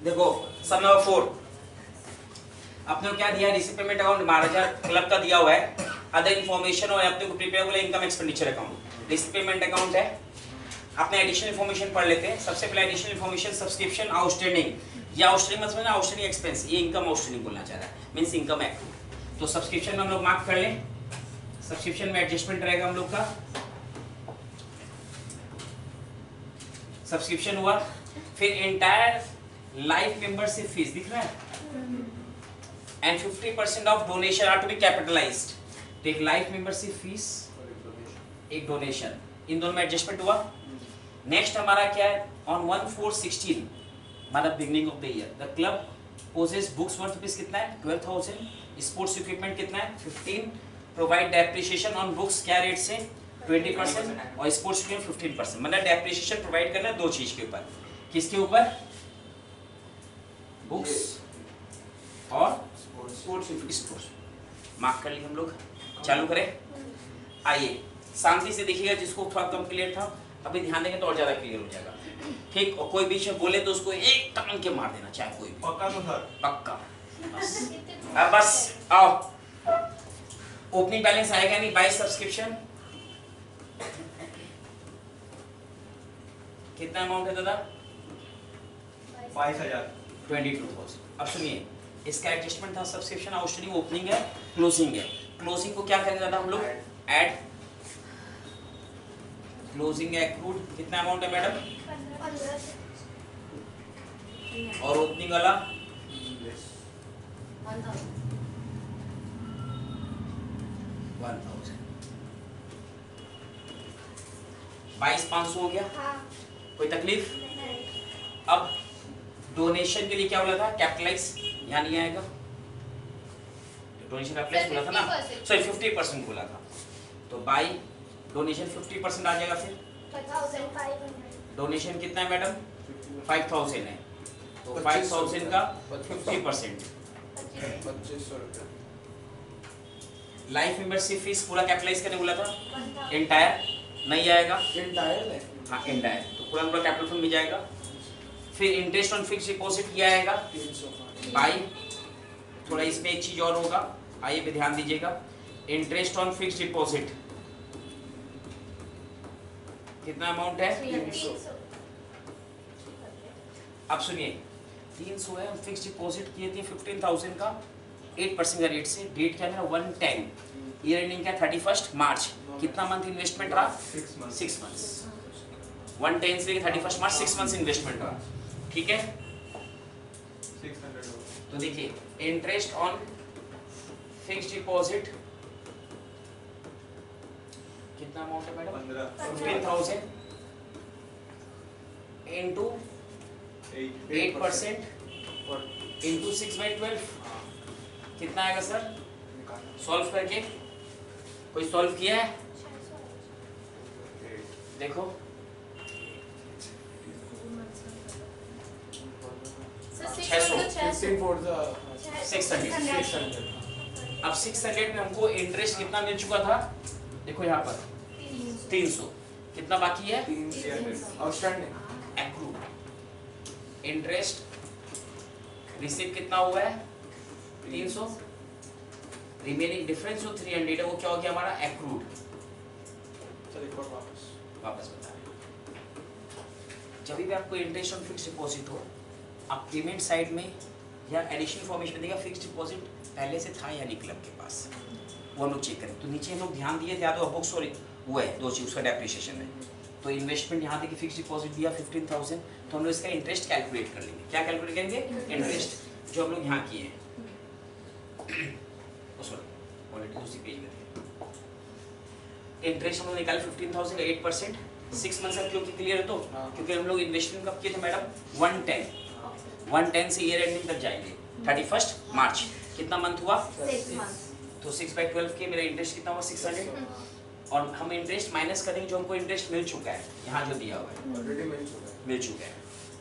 देखो सब नंबर 4 अपने को क्या दिया, रिसीव पेमेंट अकाउंट महाराजा क्लब का दिया हुआ है, अदर इन्फॉर्मेशन और अपने को प्रिपेयर को income expenditure account, receive payment account है। अपने एडिशनल इन्फॉर्मेशन पढ़ लेते हैं। सबसे पहले एडिशनल इन्फॉर्मेशन सब्सक्रिप्शन आउटस्टैंडिंग, ये आउटस्टैंडिंग मतलब ना आउटस्टैंडिंग एक्सपेंस, ये इनकम आउटस्टैंडिंग बोलना चाह रहा है, मींस इनकम है। तो सब्सक्रिप्शन में हम लोग मार्क कर लें, सब्सक्रिप्शन में एडजस्टमेंट रहेगा हम लोग का, सब्सक्रिप्शन हुआ। फिर एंटायर लाइफ मेंबरशिप फीस दिख रहा है, and 50% of donation are to be capitalised. तो एक लाइफ मेंबरशिप फीस, एक डोनेशन, इन दोनों में एडजस्टमेंट हुआ। नेक्स्ट हमारा क्या है, ऑन 1/4/16 मतलब beginning of the year the club possesses books worth rupees कितना है 12,000, स्पोर्ट्स इक्विपमेंट कितना है 15, प्रोवाइड डेप्रिसिएशन ऑन बुक्स क्या रेट से 20% और स्पोर्ट्स इक्विपमेंट 15%। मतलब डेप्रिसिएशन प्रोवाइड करना है दो चीज के ऊपर, किसके ऊपर, बुक्स और स्पोर्ट्स। मार्क कर लिए हम लोग, चालू करें। आइए शांति से देखिएगा, जिसको थोड़ा कम क्लियर था अभी ध्यान देंगे तो और ज्यादा क्लियर हो जाएगा, ठीक। और कोई बीच में बोले तो उसको एक टांग के मार देना, चाहे कोई भी। पक्का तो सर, पक्का। बस आओ, ओपनिंग बैलेंस आएगा नहीं, बाय सब्सक्रिप्शन कितना अमाउंट है दादा, 22,000। 22,000। अब सुनिए, इसका एडजस्टमेंट था सब्सक्रिप्शन आउटस्टैंडिंग, ओपनिंग है, क्लोजिंग है। क्लोजिंग को क्या करेंगे दादा हम लोग, ऐड क्लोजिंग एक्रूड कितना अमाउंट है मैडम, और ओपनिंग वाला 1,000। 22,500 हो गया, कोई तकलीफ। अब डोनेशन के लिए क्या बोला था, कैपिटलाइज, यहाँ नहीं आएगा, डोनेशन कैपिटलाइज बोला था ना, सॉरी 50% बोला था, तो बाई डोनेशन 50% आ जाएगा। फिर डोनेशन कितना है मैडम 5,000 है, तो 5,000 का 50%। 2,500 रुपये। लाइफ मेंबरशिप फीस पूरा कैपिटलाइज करने बोला था, एंटायर नहीं आएगा, एंटायर है, हाँ एंटायर, तो पूरा पूरा कैपिटल फंड में जाएगा। फिर इंटरेस्ट ऑन फिक्स डिपॉजिट किया आएगा 300। बाई, थोड़ा इसमें एक चीज और होगा, आइए पे ध्यान दीजिएगा, इंटरेस्ट ऑन फिक्स डिपॉजिट कितना अमाउंट है 300। अब सुनिए 300 है, फिक्स डिपॉजिट किए थे 15,000 का 8% का रेट से, डेट क्या है 1/10, ईयर एंडिंग क्या 31 मार्च, कितना मंथ इन्वेस्टमेंट रहा 6 मंथ्स, 1/10 से 31 मार्च 6 मंथ्स इन्वेस्टमेंट रहा, ठीक है। 600 तो देखिए इंटरेस्ट ऑन फिक्स डिपॉजिट कितना अमाउंट है मैडम 15,000 इंटू 8% इंटू 6/12 कितना आएगा सर, सॉल्व करके, कोई सॉल्व किया है, देखो 600। अब 600 में हमको इंटरेस्ट कितना मिल चुका था, देखो यहाँ पर 300, कितना बाकी है आउटस्टैंडिंग एक्रूड, इंटरेस्ट रिसीव कितना हुआ है 300, रिमेनिंग डिफरेंस जो 300 है वो क्या हो गया हमारा एक्रूड। चल एक बार वापस बता रहे, जब भी आपको इंटरेस्ट ऑन फिक्स डिपॉजिट हो, आप पेमेंट साइड में या एडिशनल इन्फॉर्मेशन देगा फिक्स डिपॉजिट पहले से था या नहीं क्लब के पास, वो हम लोग चेक करें। तो नीचे हम लोग ध्यान दिए थे, या तो बुक्स और वो है दो चीज, उसका डेप्रिसिएशन है। तो इन्वेस्टमेंट यहाँ देखिए फिक्स डिपॉजिट दिया 15,000, तो हम लोग इसका इंटरेस्ट कैलकुलेट कर लेंगे। क्या कैलकुलेट करेंगे, इंटरेस्ट जो हम लोग यहाँ किए हैं, ऑलरेडी उसी पेज में थे। इंटरेस्ट हम लोग निकाले 15,000 का 8%, 6 मंथ का, क्योंकि क्लियर है तो, क्योंकि हम लोग इन्वेस्टमेंट कब किए थे मैडम 1/10 से ईयर एंडिंग तक जाएंगे 31 मार्च, कितना मंथ हुआ 6 मंथ, तो 6/12 के मेरा इंटरेस्ट कितना हुआ 600, और हम इंटरेस्ट माइनस करेंगे जो हमको इंटरेस्ट मिल चुका है, यहाँ जो दिया हुआ है ऑलरेडी मिल चुका है,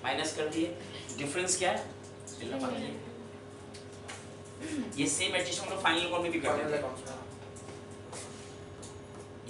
माइनस कर दिए, डिफरेंस क्या है, ये सेम एडजस्ट हम लोग फाइनल अकाउंट में भी कर देते हैं।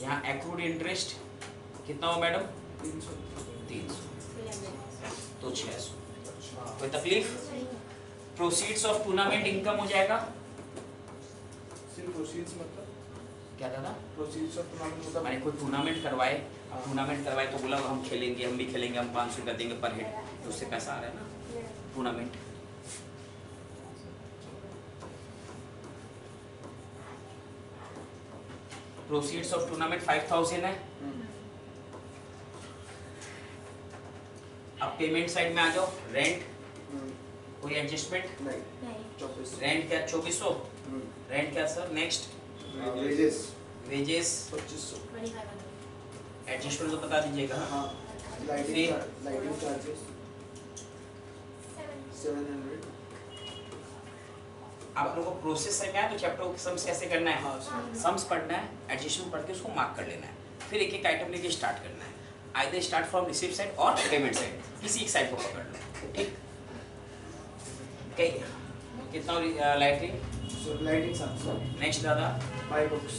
यहाँ एक्रूड इंटरेस्ट कितना हो मैडम 300, तो 600, कोई तकलीफ? प्रोसीड्स ऑफ टूर्नामेंट इनकम हो जाएगा सिर्फ प्रोसीड्स मतलब क्या दादा? प्रोसीड्स ऑफ टूर्नामेंट मतलब मैंने कोई टूर्नामेंट करवाए तो बोला हम खेलेंगे, हम भी खेलेंगे, हम 500 रुपया देंगे पर हेड, तो उससे पैसा आ रहा है ना टूर्नामेंट। प्रोसीड्स ऑफ टूर्नामेंट 5000 है। अब पेमेंट साइड में आ जाओ। रेंट कोई एडजस्टमेंट? नहीं नहीं 24 रेंट क्या 2400? रेंट क्या sir? Next wages wages 2500 adjustment तो बता दीजिएगा। हाँ लाइटिंग चार्जेस 700 आप लोगों को प्रोसेस में आया तो चैप्टर को सम्स कैसे करना है? हाँ सर सम्स पढ़ना है, एडजस्टमेंट पढ़ के उसको मार्क कर लेना है, फिर एक एक आइटम लेके स्टार्ट करना है। Either start from receipt side और पेमेंट साइड, किसी एक साइड को पकड़ लो। ठीक कितना लाइटिंग? सो लाइटिंग सम्स नेक्स्ट दादा बाय बुक्स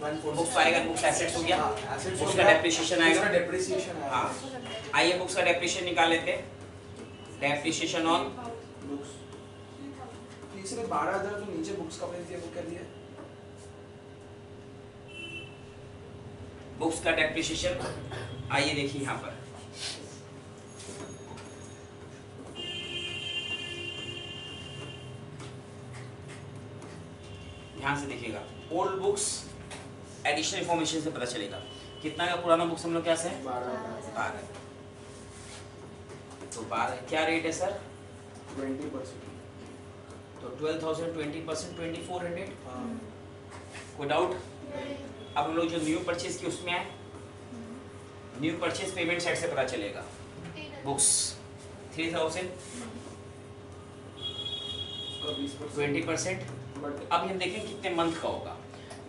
140 बुक्स आएगा। बुक्स एसेट्स हो गया, एसेट्स बुक्स का डेप्रिसिएशन आएगा। उसका डेप्रिसिएशन आएगा हाँ आइए बुक्स का डेप्रिसिएशन निकाल लेते हैं। डेप्रिसिएशन ऑन बुक्स तीसरे 12000 जो नीचे बुक्स का प्राइस दिया वो क्या दिया? बुक्स का डेप्रिसिएशन आइए देखिए यहाँ पर ध्यान से देखिएगा। ओल्ड बुक्स एडिशनल इंफॉर्मेशन से पता चलेगा कितना का पुराना बुक्स हम लोग कैसे है 12। तो 12 क्या रेट है सर? 20%। तो 12,000 20% 2400। हाँ कोई डाउट? अब हम लोग जो न्यू परचेज की उसमें आए, न्यू परचेज पेमेंट साइड से पता चलेगा। बुक्स 3000 उसका 20% 20%। बट अब हम देखें कितने मंथ का होगा।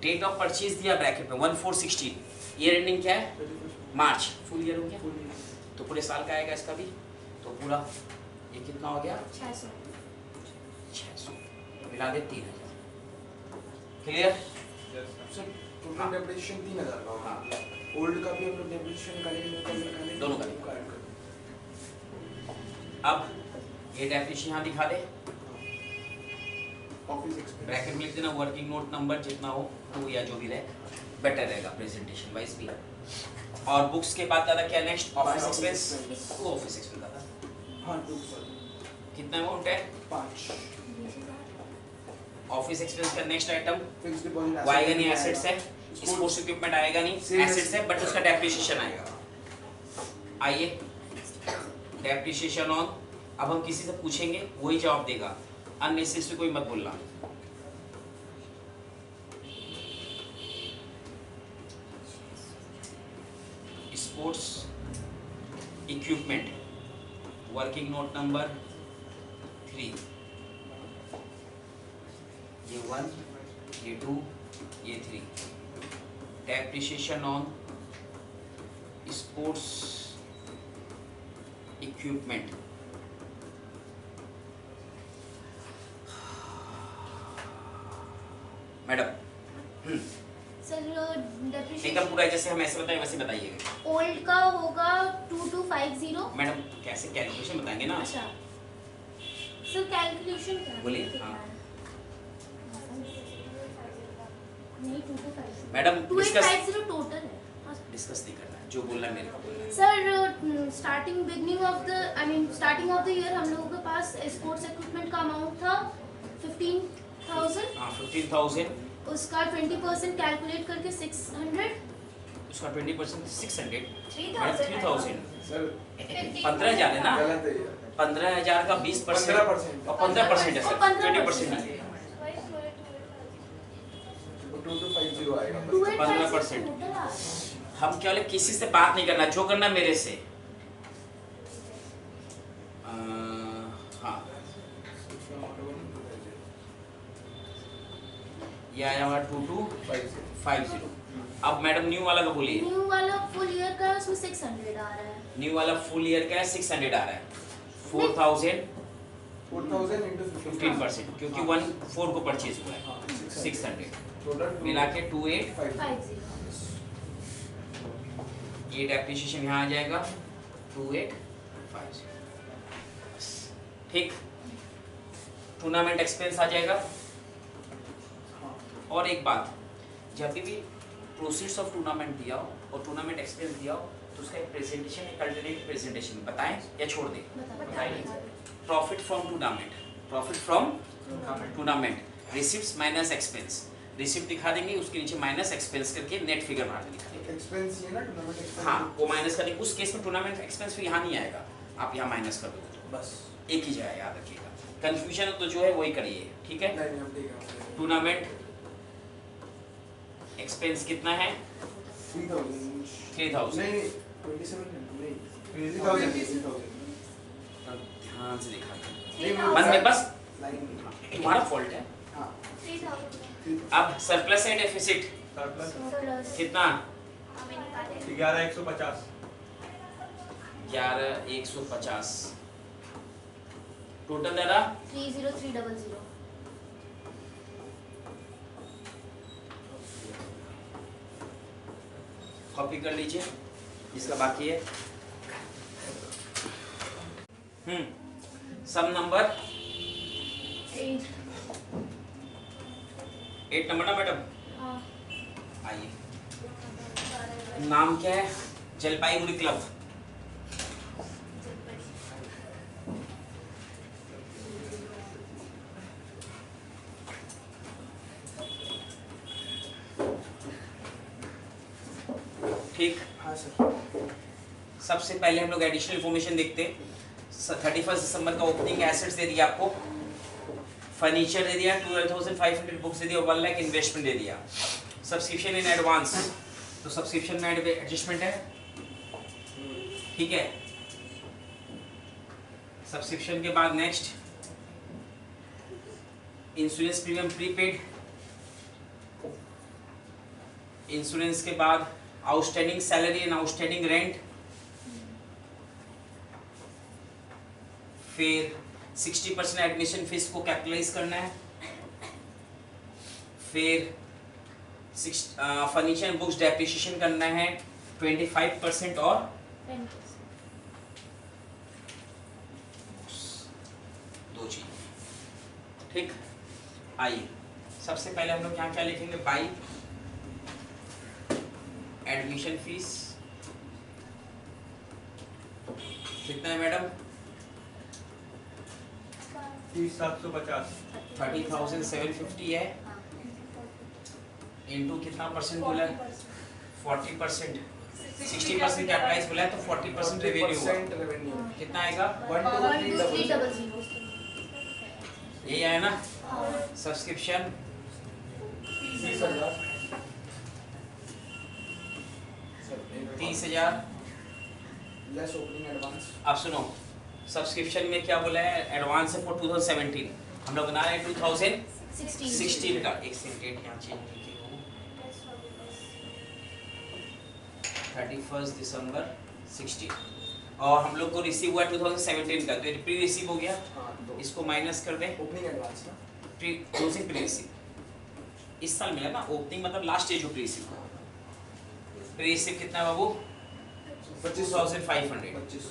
डेट ऑफ परचेज दिया ब्रैकेट में 1416, ईयर एंडिंग क्या है? मार्च, फुल ईयर हो गया तो पूरे साल का आएगा इसका भी। तो पूरा ये कितना हो गया? 600 मिला दे 3000। क्लियर? सर टोटल डेप्रिसिएशन 3000 का होगा। ओल्ड का भी हम लोग डेप्रिसिएशन निकालेंगे निकालेंगे दोनों का अब ये डेफिनेशन यहाँ दिखा दे। ऑफिस एक्सपेंस ब्रैकेट में लिख देना वर्किंग नोट नंबर जितना हो 2 या जो भी रहे, बेटर रहेगा प्रेजेंटेशन वाइज भी। और बुक्स के बाद दादा क्या नेक्स्ट? Office expense. वो ऑफिस एक्सपेंस दादा हाँ 2 सर कितना अमाउंट है? 5 ऑफिस एक्सपेंस का नेक्स्ट आइटम फिक्स्ड डिपॉजिट वो आएगा नहीं, एसेट्स है। स्पोर्ट्स इक्विपमेंट आएगा नहीं, एसेट्स है बट उसका डेप्रिसिएशन आएगा। आइए डेप्रिसिएशन ऑन। अब हम किसी से पूछेंगे वही जवाब देगा, अननेसेसरी कोई मत बोलना। Sports equipment working note number 3, ये 1 ये 2 ये 3। Depreciation on sports equipment madam sir एकदम डेप्रिसिएशन पूरा जैसे हम ऐसे बताएं वैसे बताइएगा। ओल्ड का होगा 2250। मैडम कैसे कैलकुलेशन बताएंगे ना। अच्छा सर कैलकुलेशन क्या है? बोलिए, कितना हाँ। है? नहीं 2250 मैडम डिस्कस 2850 टोटल है। हाँ, डिस्कस नहीं करना है, जो बोलना है मेरे को बोलना है। Sir starting beginning of the starting of the year हम लोगों के पास स्पोर्ट्स इक्विपमेंट का अमाउंट था 15,000। हाँ 15,000 उसका 20% कैलकुलेट करके 600। उसका 20% 600 3000 3000 सर 15,000 है ना। गलत है ये 15,000 का 20% 15% और 15% है सर, 20% 15% नहीं है। 2250 आएगा 15%। हम क्या बोले किसी से बात नहीं करना, जो करना मेरे से। हाँ ये आया हमारा 2250। अब मैडम न्यू वाला का बोलिए। न्यू वाला फुल ईयर का है, उसमें 600 आ रहा है। न्यू वाला फुल ईयर का है 600 आ रहा है। 4,000 4000 into 15% क्योंकि 1/4 को परचेज हुआ है 600 टोटल मिला के 28। 50 ये डेप्रिसिएशन यहाँ आ जाएगा 2850। ठीक, टूर्नामेंट एक्सपेंस आ जाएगा। हाँ और एक बात, जब भी प्रोसीड्स ऑफ टूर्नामेंट दिया हो और टूर्नामेंट एक्सपेंस दिया हो तो उसका एक प्रेजेंटेशन, एक अल्टरनेट प्रेजेंटेशन बताएं या छोड़ दें? बताइए। Profit from tournament, profit from tournament, receipts minus expense, receipt दिखा देंगे, उसके नीचे माइनस एक्सपेंस करके नेट फिगर बाहर दिखा देंगे। एक्सपेंस ये ना टूर्नामेंट एक्सपेंस। हाँ, वो माइनस करेंगे। उस केस में टूर्नामेंट एक्सपेंस फिर यहाँ नहीं आएगा, आप यहाँ माइनस कर दो, बस एक ही जगह याद रखिएगा। कंफ्यूजन तो जो है वही करिए, ठीक है। नहीं हम ठीक है। टूर्नामेंट एक्सपेंस कितना है? 3000 नहीं 27 नहीं 3000 ध्यान से देखा नहीं, मन में बस लाइन तुम्हारा फॉल्ट है। हाँ 3000 अब सरप्लस है डेफिसिट सरप्लस कितना? 11,150 11,150 टोटल दादा 30300 कॉपी कर लीजिए इसका बाकी है। सम नंबर 8 नंबर ना मैडम, हाँ आइए। नाम क्या है? जलपाईगुड़ी क्लब। ठीक, हाँ सर। सबसे पहले हम लोग एडिशनल इंफॉर्मेशन देखते हैं। 31 दिसंबर का ओपनिंग एसेट्स दे दिया आपको, फर्नीचर दे दिया, 12,500 बुक्स दे दिया और 1 लाख इन्वेस्टमेंट दे दिया। सब्सक्रिप्शन इन एडवांस, तो सब्सक्रिप्शन में एडजस्टमेंट है, ठीक है। सब्सक्रिप्शन के बाद next insurance premium prepaid, insurance के बाद outstanding salary and outstanding rent, फिर 60% एडमिशन फीस को कैपिटलाइज करना है, फिर फर्नीचर एंड बुक्स डेप्रिसिएशन करना है 25% और 10%। दो चीज, ठीक। आइए सबसे पहले हम लोग यहाँ क्या लिखेंगे? बाई एडमिशन फीस कितना है मैडम? 30,750 30,750 है, इनटू कितना परसेंट बोला है? 40%। 60% कैपिटलाइज बोला है तो 40% रेवेन्यू हुआ, रेवेन्यू कितना आएगा? 12300 यही आया ना? सब्सक्रिप्शन 30,000 30,000। Less opening advance. अब सुनो, सब्सक्रिप्शन में क्या बोला है? एडवांस है फॉर 2017, हम लोग बना रहे हैं 2016 का। एक सेकेंड यहाँ चेंज कीजिए, 31 दिसंबर 16 और हम लोग को रिसीव हुआ 2017 का, तो ये प्री रिसीव हो गया, हाँ तो इसको माइनस कर दें। ओपनिंग एडवांस ना। प्री क्लोजिंग प्री रिसीव इस साल मिला ना, ओपनिंग मतलब last stage pre receive. Pre receive कितना है बाबू? 25,500। 25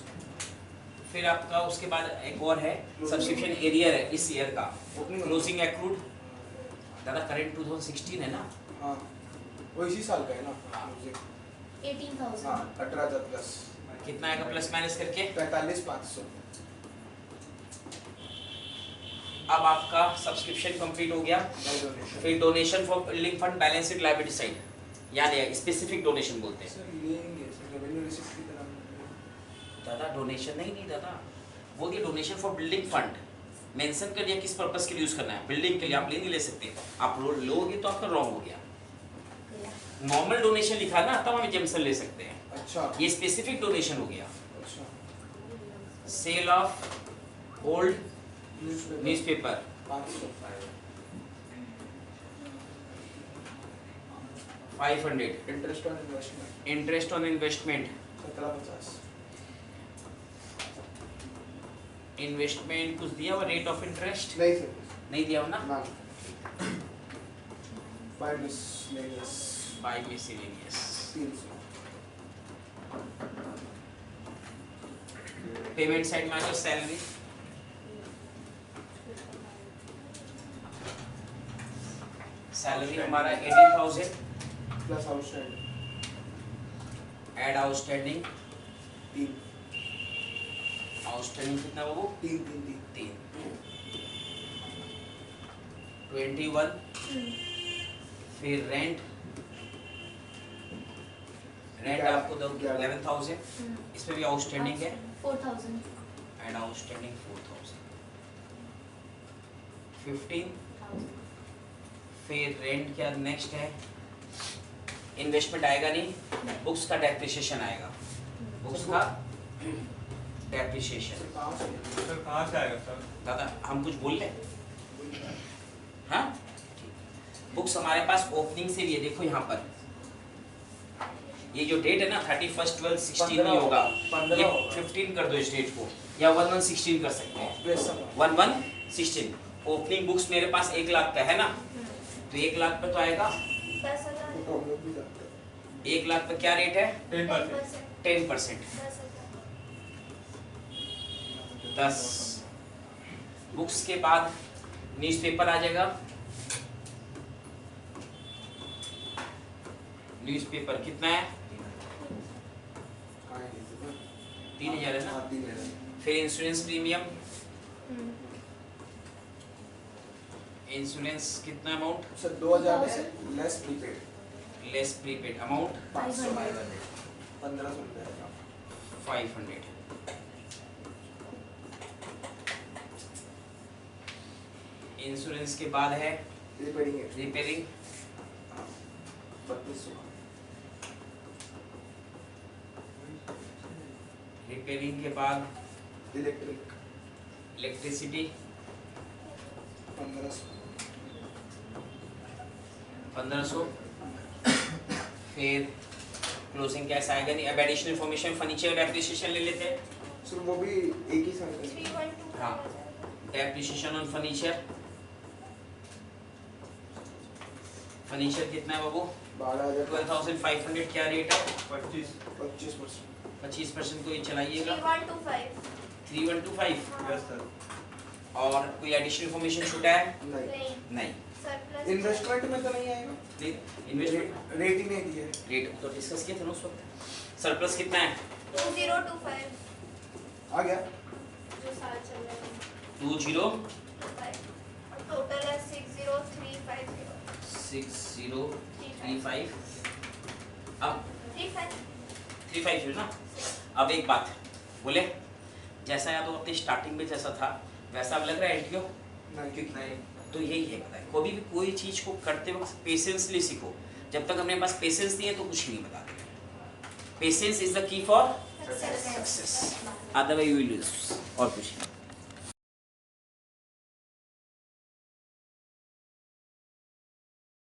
फिर आपका उसके बाद एक और है सब्सक्रिप्शन एरियर है इस ईयर का, क्लोजिंग एक्रूड दादा करंट 2016 है ना? हाँ वो इसी साल का है ना। 18,000 हाँ 18,000 प्लस कितना आएगा प्लस माइनस करके? 45,500। अब आपका सब्सक्रिप्शन कंप्लीट हो गया। डोनेशन फिर donation for building fund balance sheet liability side, याद है स्पेसिफिक डोनेशन बोलते हैं। सर लेंगे सर रेवेन्यू रिसिप्ट की तरह। दादा डोनेशन नहीं दादा, वो ये donation for building fund mention कर दिया किस पर्पस के लिए यूज करना है, बिल्डिंग के लिए। आप ले नहीं ले सकते, आप लोगे तो आपका रॉन्ग हो गया। नॉर्मल डोनेशन लिखा ना तब हम एग्जाम्पल ले सकते हैं, अच्छा ये स्पेसिफिक डोनेशन हो गया। अच्छा sale of old newspaper 500 500, interest on investment interest on investment 1750 investment कुछ दिया हुआ रेट ऑफ इंटरेस्ट नहीं सर नहीं दिया हुआ ना? ना 5 miscellaneous by miscellaneous 300 payment side में आ जाओ, सैलरी सैलरी हमारा 18,000 plus outstanding add outstanding 3 outstanding कितना बाबू 3 3 21 फिर रेंट आपको दो 11,000 इसमें भी आउटस्टैंडिंग है 4,000 एंड आउटस्टैंडिंग 4,000 15 फिर रेंट क्या नेक्स्ट है इन्वेस्टमेंट आएगा नहीं बुक्स का डेप्रिसिएशन आएगा बुक्स का डेप्रिसिएशन सर कहाँ से आएगा सर? दादा हम कुछ बोल ले हाँ बुक्स हमारे पास ओपनिंग से भी है देखो यहाँ पर ये जो डेट है ना 31/12/16 नहीं होगा 15 ये होगा। 15 कर दो इस डेट को या 11/16 कर सकते हैं प्लस सब 11/16 ओपनिंग बुक्स मेरे पास 1 लाख का है ना तो 1 लाख पे तो आएगा 10,000 तो हम लोग भी जाते हैं 1 लाख पे क्या रेट है 10%। 10% 10 बुक्स के बाद न्यूज़पेपर आ जाएगा न्यूज़पेपर कितना है 3,000 है ना हाँ 3,000 फिर इंश्योरेंस प्रीमियम इंश्योरेंस कितना अमाउंट सर 2,000 है less prepaid less prepaid amount 500 1500 रुपये 500 इंश्योरेंस के बाद है रिपेयरिंग है रिपेयरिंग 3200 रिपेयरिंग के बाद इलेक्ट्रिक इलेक्ट्रिसिटी 1500 फिर क्लोजिंग कैश आएगा नहीं अब एडिशनल इन्फॉर्मेशन फर्नीचर डेप्रिसिएशन ले लेते हैं सर वो भी एक ही साल का 3,125 हाँ डेप्रिसिएशन ऑन फर्नीचर फर्नीचर कितना है बाबू 12,000 12,500 क्या रेट है 25% 25% को ये चलाइएगा 3,125 3125 यस सर। और कोई एडिशनल इन्फॉर्मेशन छूटा है नहीं नहीं सरप्लस इन्वेस्टमेंट में तो नहीं आएगा इन्वेस्टमेंट रेट ही नहीं दिया है रेट तो डिस्कस किया था ना उस वक्त सरप्लस कितना है 2025 आ गया जो साल चल रहा है 20 और टोटल है 60350 6035 अब 35 35 है ना अब एक बात बोले जैसा या तो अपनी स्टार्टिंग में जैसा था वैसा अब लग रहा है एंटियो नहीं तो यही है पता है कोई चीज को करते वक्त पेशेंसली सीखो जब तक अपने पास पेशेंस नहीं है तो कुछ नहीं बता देते patience is the key for success otherwise you will lose और कुछ नहीं